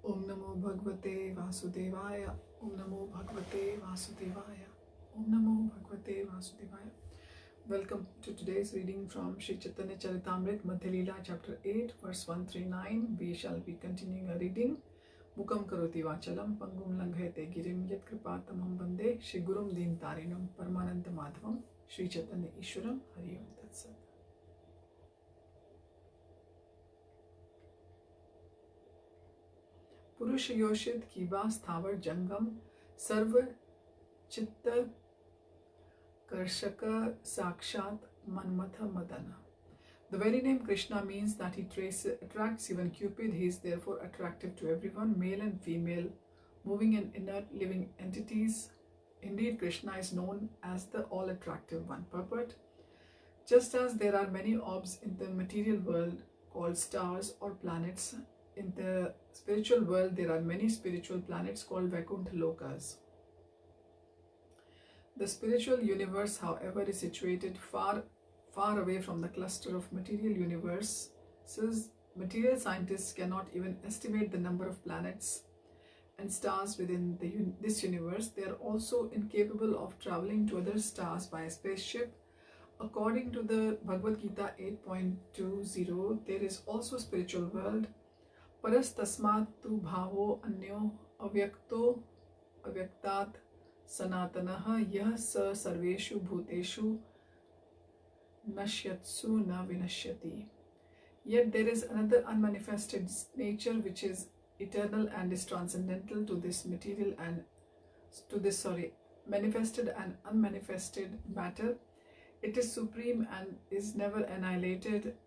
Om Namo Bhagavate Vasudevaya. Om Namo Bhagavate Vasudevaya. Om Namo Bhagavate Vasudevaya. Welcome to today's reading from Sri Caitanya Charitamrita Madhya Lila chapter 8 verse 139. We shall be continuing our reading. Mukam karoti vachalam pangum langhayate girim yat kripatamam bande Shri Gurum Din Tarinam Paramananda Madhavam Sri Caitanya Ishwaram Hari Om Tat Sat. पुरुष योषित कीवा स्थावर जंगम सर्व चित्त कर्षक साक्षात Manmath madana. The very name Krishna means that he attracts even Cupid. He is therefore attractive to everyone, male and female, moving and inert living entities. Indeed, Krishna is known as the all-attractive one. Purport: just as there are many orbs in the material world called stars or planets, in the spiritual world there are many spiritual planets called Vaikuntha Lokas. The spiritual universe, however, is situated far away from the cluster of material universes. Material scientists cannot even estimate the number of planets and stars within this universe. They are also incapable of traveling to other stars by a spaceship. According to the Bhagavad-Gita 8.20, there is also a spiritual world. Paras tasmat tu bhavo anyo avyakto avyaktat sanatanaha yah sa sarveshu bhuteshu nashyatsu na vinashyati. Yet there is another unmanifested nature which is eternal and is transcendental to this manifested and unmanifested matter. It is supreme and is never annihilated.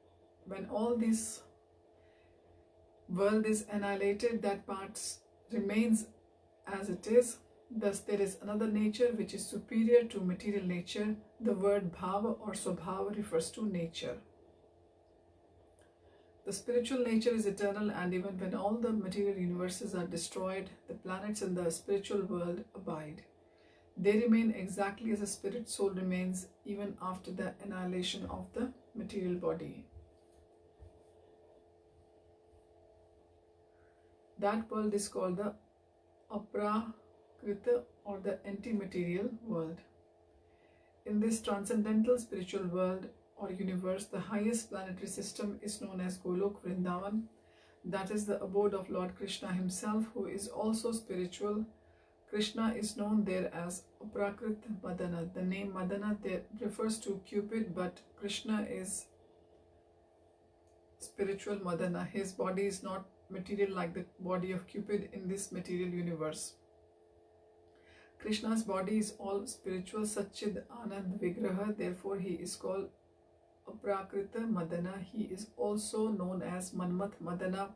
When all this world is annihilated, that part remains as it is. Thus there is another nature which is superior to material nature. The word bhava or swabhava refers to nature. The spiritual nature is eternal, and even when all the material universes are destroyed, the planets in the spiritual world abide. They remain exactly as a spirit soul remains even after the annihilation of the material body. That world is called the aprakrita or the anti-material world. In this transcendental spiritual world or universe, the highest planetary system is known as Golok Vrindavan. That is the abode of Lord Krishna himself, who is also spiritual. Krishna is known there as Aprakrit Madana. The name Madana there refers to Cupid, but Krishna is spiritual Madana. His body is not material like the body of Cupid in this material universe. Krishna's body is all spiritual, Satchid Anand Vigraha, therefore he is called Aprakrita Madana. He is also known as Manmat Madana,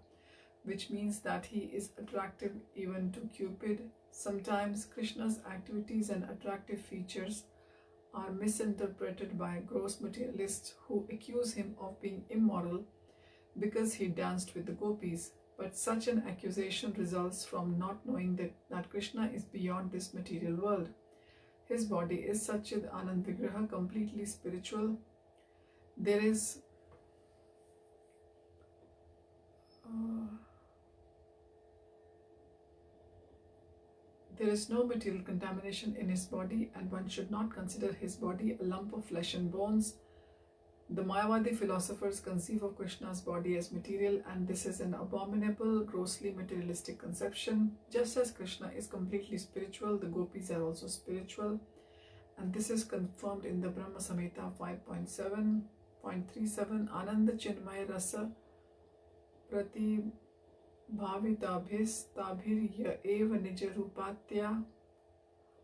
which means that he is attractive even to Cupid. Sometimes Krishna's activities and attractive features are misinterpreted by gross materialists who accuse him of being immoral because he danced with the gopis. But such an accusation results from not knowing that Krishna is beyond this material world. His body is Satchid Anand Vigraha, completely spiritual. There is no material contamination in his body, and one should not consider his body a lump of flesh and bones. The Mayavadi philosophers conceive of Krishna's body as material, and this is an abominable, grossly materialistic conception. Just as Krishna is completely spiritual, the gopis are also spiritual, and this is confirmed in the Brahma Samhita 5.7.37. Ananda Chinmaya Rasa Prati Bhavitabhis Tabhir Ya Eva Nija Rupatya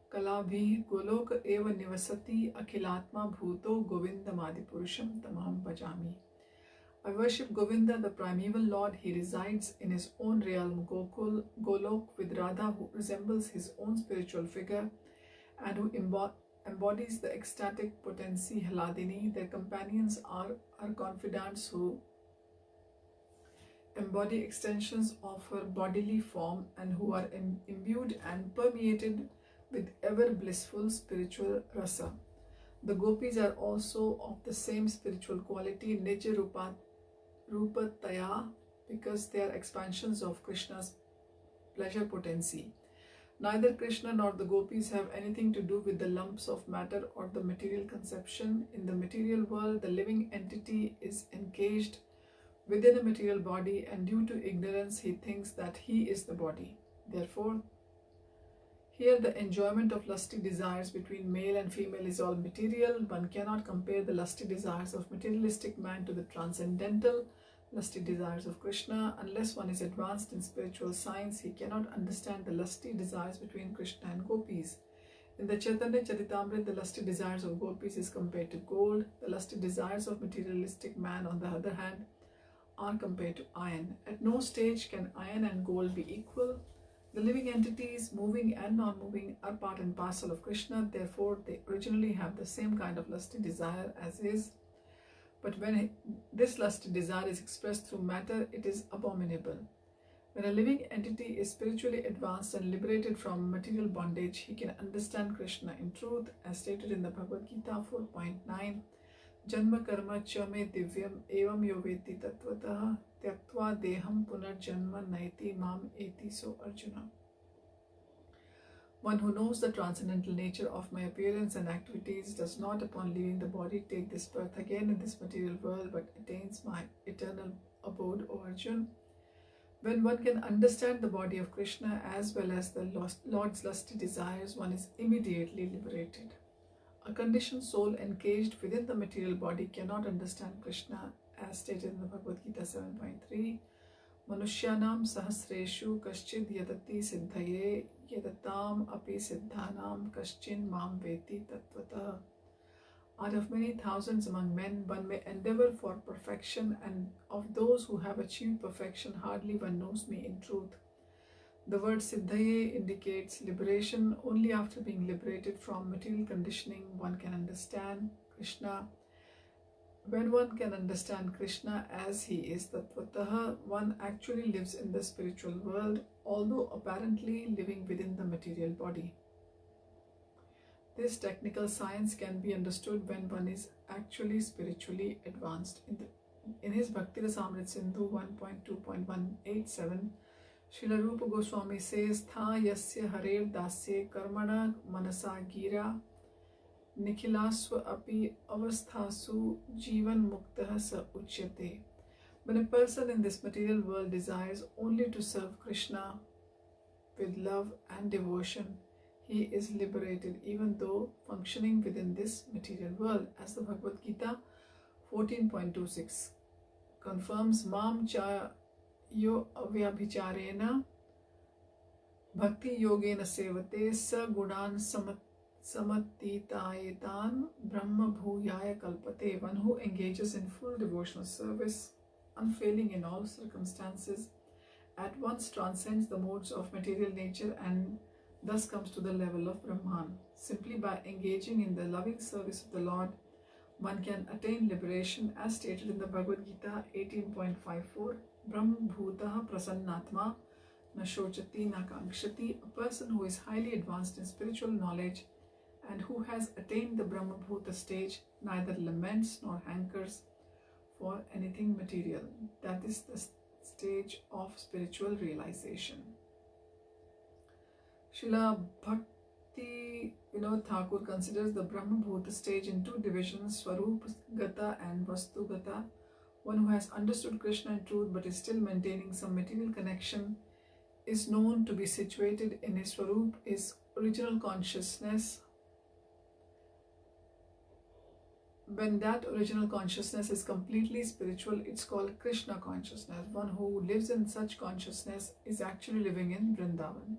Kalabhi Golok Eva Nivasati Akhilatma Bhuto Govindamadi Purusham Tamaham Bhajami. I worship Govinda, the primeval Lord. He resides in his own realm, Golok, with Radha, who resembles his own spiritual figure and who embodies the ecstatic potency Hladini. Their companions are confidants who embody extensions of her bodily form and who are imbued and permeated with ever blissful spiritual rasa. The gopis are also of the same spiritual quality, Nija Rupataya, because they are expansions of Krishna's pleasure potency. Neither Krishna nor the gopis have anything to do with the lumps of matter or the material conception. In the material world, the living entity is encaged within a material body, and due to ignorance, he thinks that he is the body. Therefore, here the enjoyment of lusty desires between male and female is all material. One cannot compare the lusty desires of materialistic man to the transcendental lusty desires of Krishna. Unless one is advanced in spiritual science, he cannot understand the lusty desires between Krishna and gopis. In the Caitanya Charitamrita, the lusty desires of gopis is compared to gold. The lusty desires of materialistic man, on the other hand, are compared to iron. At no stage can iron and gold be equal. The living entities, moving and non-moving, are part and parcel of Krishna. Therefore, they originally have the same kind of lusty desire as his. But when this lusty desire is expressed through matter, it is abominable. When a living entity is spiritually advanced and liberated from material bondage, he can understand Krishna in truth, as stated in the Bhagavad-Gita 4.9. Janma karma cha me divyam evam yo veti tatvatah tyaktva deham punarjanma naiti mam eti. So Arjuna, one who knows the transcendental nature of my appearance and activities does not, upon leaving the body, take this birth again in this material world, but attains my eternal abode, O Arjuna. When one can understand the body of Krishna as well as the Lord's lusty desires, one is immediately liberated. A conditioned soul encaged within the material body cannot understand Krishna, as stated in the Bhagavad-Gita 7.3. Manushyanam sahasreshu kaschid yadati siddhaye yadatam api siddhanam kaschin mam veti tattvata. Out of many thousands among men, one may endeavor for perfection, and of those who have achieved perfection, hardly one knows me in truth. The word siddhaye indicates liberation. Only after being liberated from material conditioning, one can understand Krishna. When one can understand Krishna as he is tattvataha, one actually lives in the spiritual world, although apparently living within the material body. This technical science can be understood when one is actually spiritually advanced. In his Bhakti Rasamrita Sindhu 1.2.187, Srila Rupa Goswami says, Tha yasya harer dasya karmana manasa gira nikhilasva api avasthasu jivan muktah sa uchyate. When a person in this material world desires only to serve Krishna with love and devotion, he is liberated even though functioning within this material world, as the Bhagavad-Gita 14.26 confirms. Mam cha yo avyabhicharena bhakti yogena sevate sa gunan samatitayetan brahma bhuyaya kalpate. One who engages in full devotional service, unfailing in all circumstances, at once transcends the modes of material nature and thus comes to the level of Brahman. Simply by engaging in the loving service of the Lord, one can attain liberation, as stated in the Bhagavad-Gita 18.54. Brahma bhutaha prasannatma na shochati na kankshati. A person who is highly advanced in spiritual knowledge and who has attained the Brahma bhuta stage neither laments nor hankers for anything material. That is the stage of spiritual realization. Srila Bhakti Vinod Thakur considers the Brahma Bhuta stage in two divisions, Swarup Gata and Vastu Gata. One who has understood Krishna in truth but is still maintaining some material connection is known to be situated in his Swarup, his original consciousness. When that original consciousness is completely spiritual, it's called Krishna consciousness. One who lives in such consciousness is actually living in Vrindavan.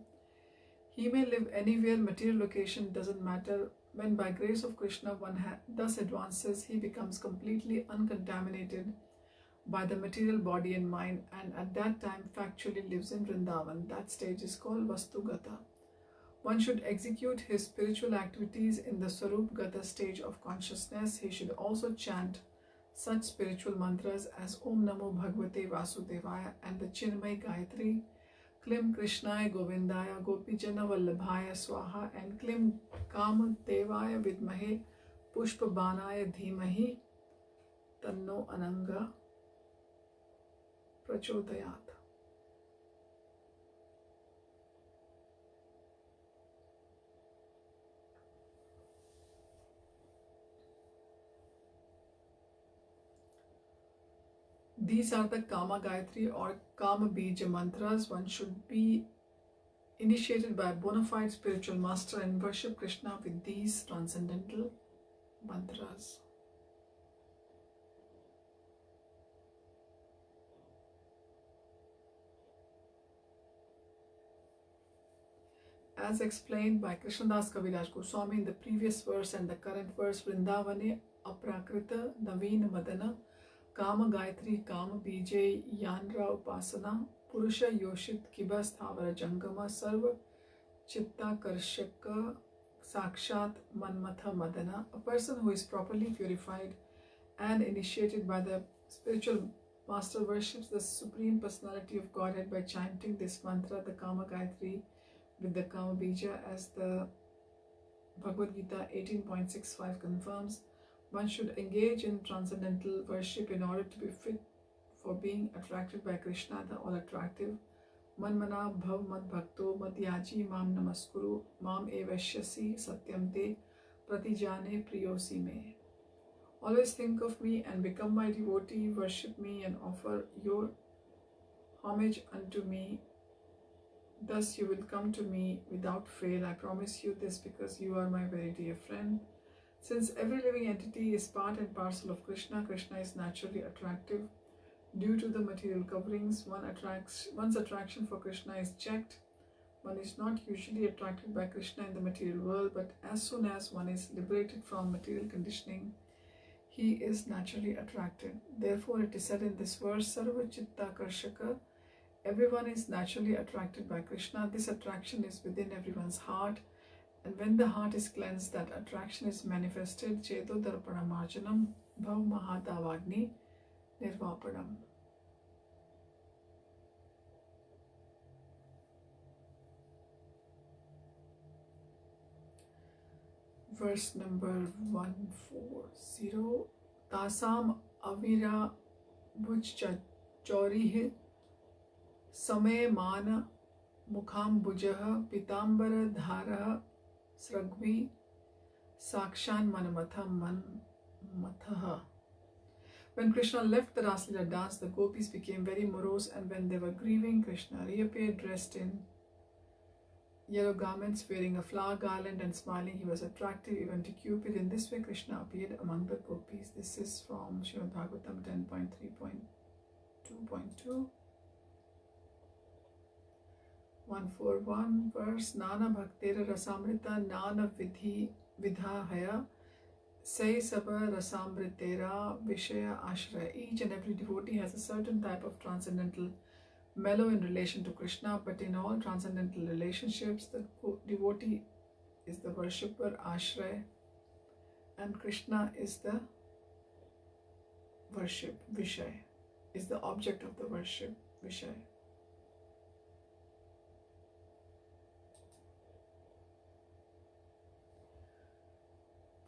He may live anywhere, material location doesn't matter. When by grace of Krishna one thus advances, he becomes completely uncontaminated by the material body and mind, and at that time factually lives in Vrindavan. That stage is called Vastugata. One should execute his spiritual activities in the Swarup-Gata stage of consciousness. He should also chant such spiritual mantras as Om Namo Bhagavate Vasudevaya and the Chinmay Gayatri, Klim Krishnaya Govindaya Gopijana Vallabhaya Swaha, and Klim Kama Devaya Vidmahe Pushpa Banaya Dhimahi Tanno Ananga Prachodayat. These are the Kama Gayatri or Kama Bija mantras. One should be initiated by a bona fide spiritual master and worship Krishna with these transcendental mantras. As explained by Krishnadas Kaviraj Goswami in the previous verse and the current verse, Vrindavane Aprakrita Naveen Madana Kama Gayatri Kama Bijay Yanra Upasana Purusha Yoshit Kiba Sthavara Jangama Sarva Chitta Karshaka Sakshat Manmatha Madana. A person who is properly purified and initiated by the spiritual master worships the Supreme Personality of Godhead by chanting this mantra, the Kama Gayatri, with the Kama Bija, as the Bhagavad-Gita 18.65 confirms. One should engage in transcendental worship in order to be fit for being attracted by Krishna, the all-attractive. Manmana bhav mad bhakto madhyaji mam namaskuru mam evashyasi satyam te pratijane priyosi me. Always think of me and become my devotee, worship me and offer your homage unto me. Thus you will come to me without fail. I promise you this because you are my very dear friend. Since every living entity is part and parcel of Krishna, Krishna is naturally attractive. Due to the material coverings, one's attraction for Krishna is checked. One is not usually attracted by Krishna in the material world, but as soon as one is liberated from material conditioning, he is naturally attracted. Therefore, it is said in this verse, Sarva Chitta Karshaka, everyone is naturally attracted by Krishna. This attraction is within everyone's heart, and when the heart is cleansed, that attraction is manifested. Cheto Darpana Marjanam Bhav Mahadavagni Nirvapanam. Verse number 140. Tasam Avira Bujchorih Same Mana Mukham Bujah Pitambara Dhara Sragvi Sakshan Manamatham Manmathaha. When Krishna left the Raslila dance, the gopis became very morose, and when they were grieving, Krishna reappeared dressed in yellow garments, wearing a flower garland and smiling. He was attractive even to Cupid. In this way, Krishna appeared among the gopis. This is from Srimad Bhagavatam 10.3.2.2. 141 verse. Nana Bhaktera Rasamrita Nana Vidha Haya Say Sabha Rasamritera Vishaya Ashraya. Each and every devotee has a certain type of transcendental mellow in relation to Krishna, but in all transcendental relationships, the devotee is the worshipper, Ashraya, and Krishna is the worship, Vishay, is the object of the worship, Vishay.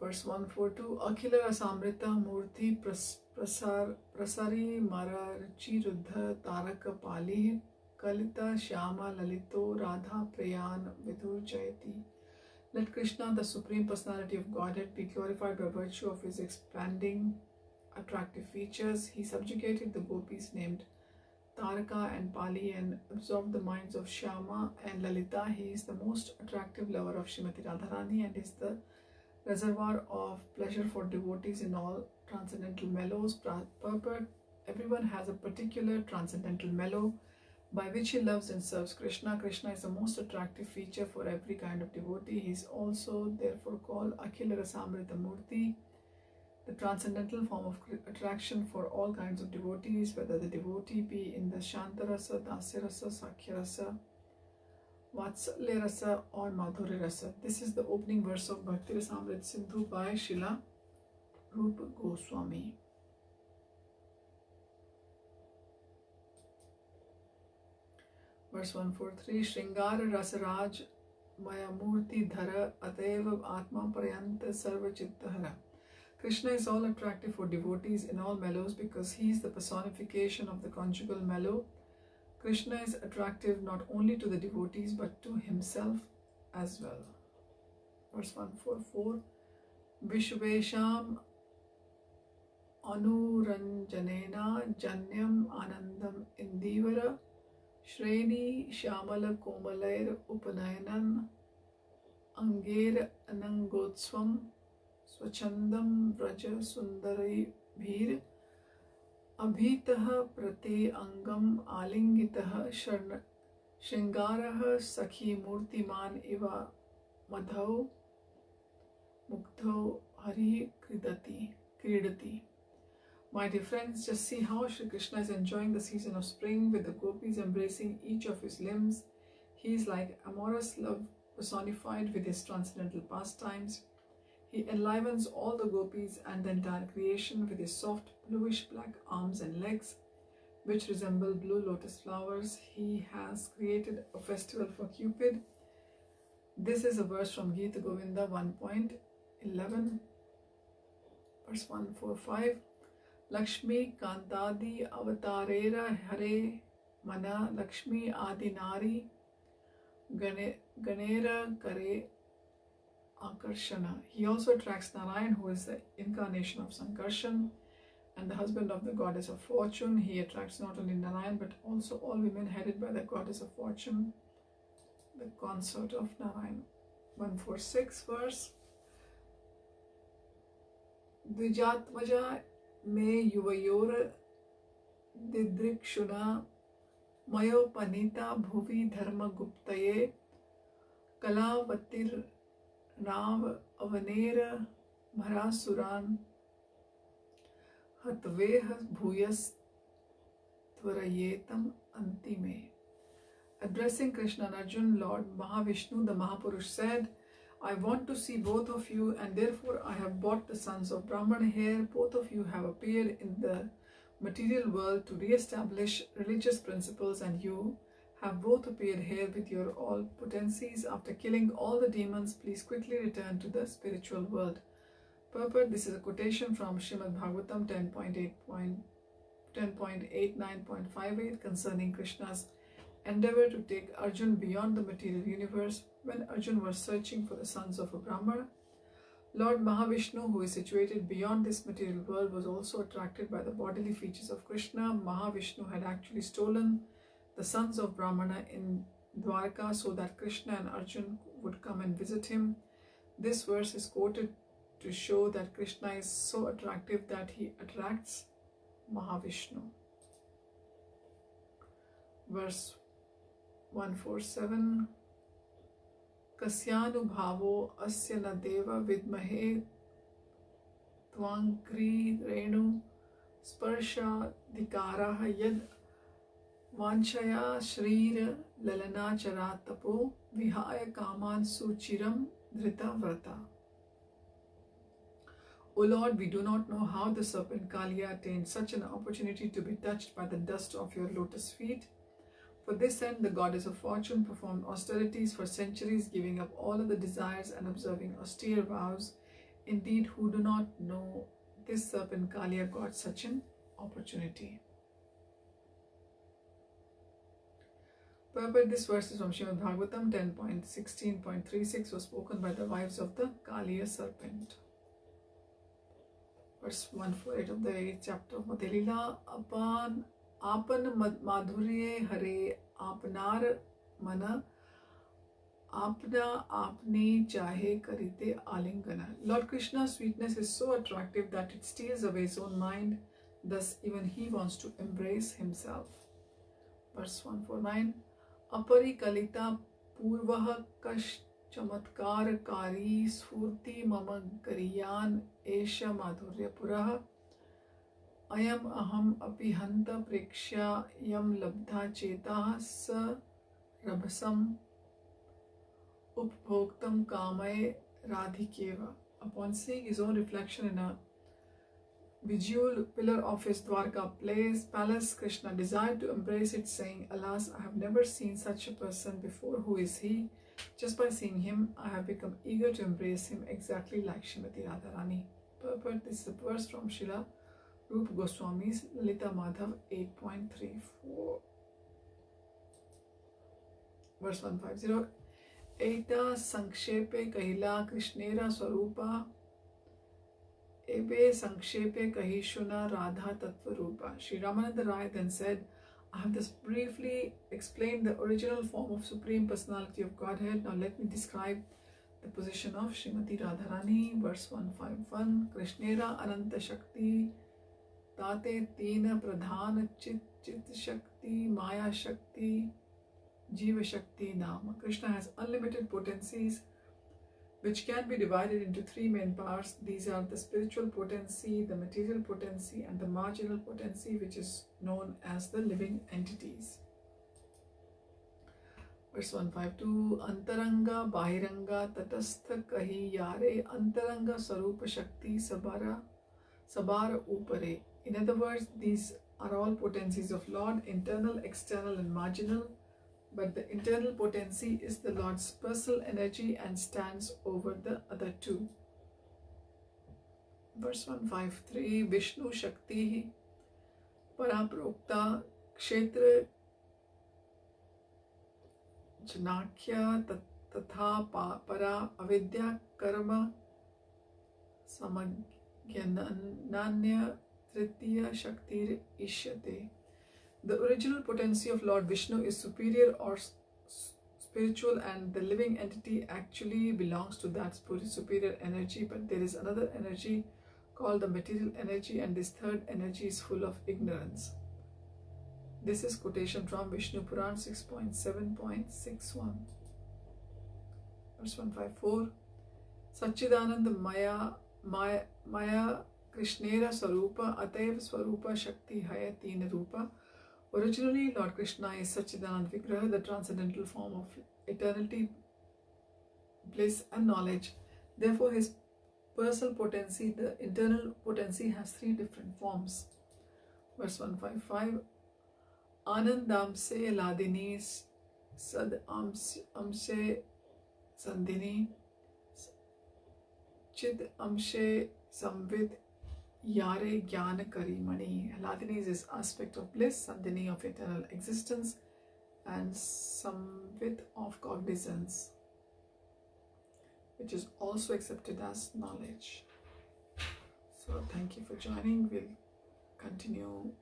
Verse 142. Akhila Rasamrita Murti Prasari Mararchi Ruddha Taraka Pali Kalita Shyama Lalito Radha Prayan Vidur Jayati. Let Krishna, the Supreme Personality of Godhead, be glorified by virtue of his expanding attractive features. He subjugated the gopis named Taraka and Pali and absorbed the minds of Shyama and Lalita. He is the most attractive lover of Srimati Radharani and is the reservoir of pleasure for devotees in all transcendental mellows. Purport: everyone has a particular transcendental mellow by which he loves and serves Krishna. Krishna is the most attractive feature for every kind of devotee. He is also therefore called Akhila Rasamrita Murti, the transcendental form of attraction for all kinds of devotees, whether the devotee be in the Shantarasa, Dasyarasa, Sakhyarasa, Vatsalya Rasa or Madhurya Rasa. This is the opening verse of Bhakti Rasamrita Sindhu by Srila Rupa Goswami. Verse 143. Shringara Rasaraj Mayamurti Dhara Ateva Atma Parayanta Sarva Chittahara. Krishna is all attractive for devotees in all mellows because he is the personification of the conjugal mellow. Krishna is attractive not only to the devotees but to himself as well. Verse 144. Vishvesham Anuranjanena Janyam Anandam Indivara Shreni Shamala Komalair Upanayanan Angera Anangotswam Swachandam Vraja Sundari Bhir Abhitah Prate Angam Alingitah Shingarah Sakhi Murtiman Iva Madhau Muktho Hari Kridati. My dear friends, just see how Shri Krishna is enjoying the season of spring with the gopis embracing each of his limbs. He is like amorous love personified with his transcendental pastimes. He enlivens all the gopis and the entire creation with his soft bluish black arms and legs, which resemble blue lotus flowers. He has created a festival for Cupid. This is a verse from Gita Govinda 1.11, verse 145. Lakshmi Kantadi Avatarera Hare Mana Lakshmi Adinari Ganera Kare Akarshana. He also attracts Narayan, who is the incarnation of Sankarshan and the husband of the goddess of fortune. He attracts not only Narayan but also all women headed by the goddess of fortune, the consort of Narayan. 146 verse. Dvijatvaja me yuvayor didrikshuna mayo panita bhuvi dharma guptaye kalavatir Rav Avanera Marasuran Hatveh Bhuyas Tvarayetam Antime. Addressing Krishna and Arjun, Lord Mahavishnu, the Mahapurush, said, I want to see both of you, and therefore I have brought the sons of Brahmana here. Both of you have appeared in the material world to re-establish religious principles, and you have both appeared here with your all potencies. After killing all the demons, please quickly return to the spiritual world. Purport: this is a quotation from Srimad Bhagavatam 10.89.58 concerning Krishna's endeavor to take Arjun beyond the material universe. When Arjun was searching for the sons of a Brahmana, Lord Mahavishnu, who is situated beyond this material world, was also attracted by the bodily features of Krishna. Mahavishnu had actually stolen the sons of Brahmana in Dwarka so that Krishna and Arjun would come and visit him. This verse is quoted to show that Krishna is so attractive that he attracts Mahavishnu. Verse 147. Kasyanu bhavo asya na deva vidmahe tvankri renu sparsha dikaraha yad Vanchaya Shrir Lalana Charatapo Vihaya Kaman Suchiram Dhrita Vrata. O Lord, we do not know how the serpent Kaliya attained such an opportunity to be touched by the dust of your lotus feet. For this end, the goddess of fortune performed austerities for centuries, giving up all of the desires and observing austere vows. Indeed, who do not know this serpent Kaliya got such an opportunity? Purport: this verse is from Srimad Bhagavatam 10.16.36, was spoken by the wives of the Kaliya serpent. Verse 148 of the 8th chapter of Madhya Lila. Apan madhurye hare apnar mana apna apni chahe karite alingana. Lord Krishna's sweetness is so attractive that it steals away his own mind. Thus even he wants to embrace himself. Verse 149. Apari kalita purvah kash chamatkar kari sfurti mama gariyan esha madhurya purah ayam aham apihanta prekshya yam labdha chetah sa rabhasam upbhoktam kamay radhikeva. Upon seeing his own reflection in a bejeweled pillar of his Dwarka palace, Krishna desired to embrace it, saying, Alas, I have never seen such a person before. Who is he? Just by seeing him, I have become eager to embrace him, exactly like Srimati Radharani. Purport: this is a verse from Srila Rupa Goswami's Lalita Madhav 8.34. Verse 150. Eta Sankshepe Kahila Krishnera Swarupa Ebe Sankshepe Kahishuna Radha Tattva Rupa. Sri Rāmānanda Rāya then said, I have just briefly explained the original form of Supreme Personality of Godhead. Now let me describe the position of Srimati Radharani, verse 151. Krishnera Ananta Shakti Tate Tina Pradhana Chit Shakti Maya Shakti Jiva Shakti Nama. Krishna has unlimited potencies which can be divided into three main parts. These are the spiritual potency, the material potency, and the marginal potency, which is known as the living entities. Verse 152. Antaranga Bahiranga Tatastha Kahi Yare Antaranga Sarupa Shakti Sabara Upare. In other words, these are all potencies of Lord, internal, external, and marginal. But the internal potency is the Lord's personal energy and stands over the other two. Verse 153. Vishnu Shakti Paraprokta Kshetra Janakya Tatha Para Avidya Karma Samagyananya Tritiya Shaktir Ishyate. The original potency of Lord Vishnu is superior or spiritual, and the living entity actually belongs to that superior energy. But there is another energy called the material energy, and this third energy is full of ignorance. This is quotation from Vishnu Puran 6.7.61. Verse 154. Satchidananda Maya Krishnera Swarupa Ataiv Swarupa Shakti Haya Teen Rupa. Originally, Lord Krishna is Satchidananda Vigraha, the transcendental form of eternity, bliss and knowledge. Therefore, his personal potency, the internal potency, has three different forms. Verse 155. Anandamse Ladini Sad Amse Sandini Chid Amse Samvid Yare Jnana Karimani. Ladini is this aspect of bliss, Sandini of eternal existence, and Samvid of cognizance, which is also accepted as knowledge. So thank you for joining. We'll continue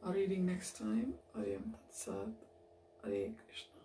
our reading next time. Hare Tat Sat. Hare Krishna.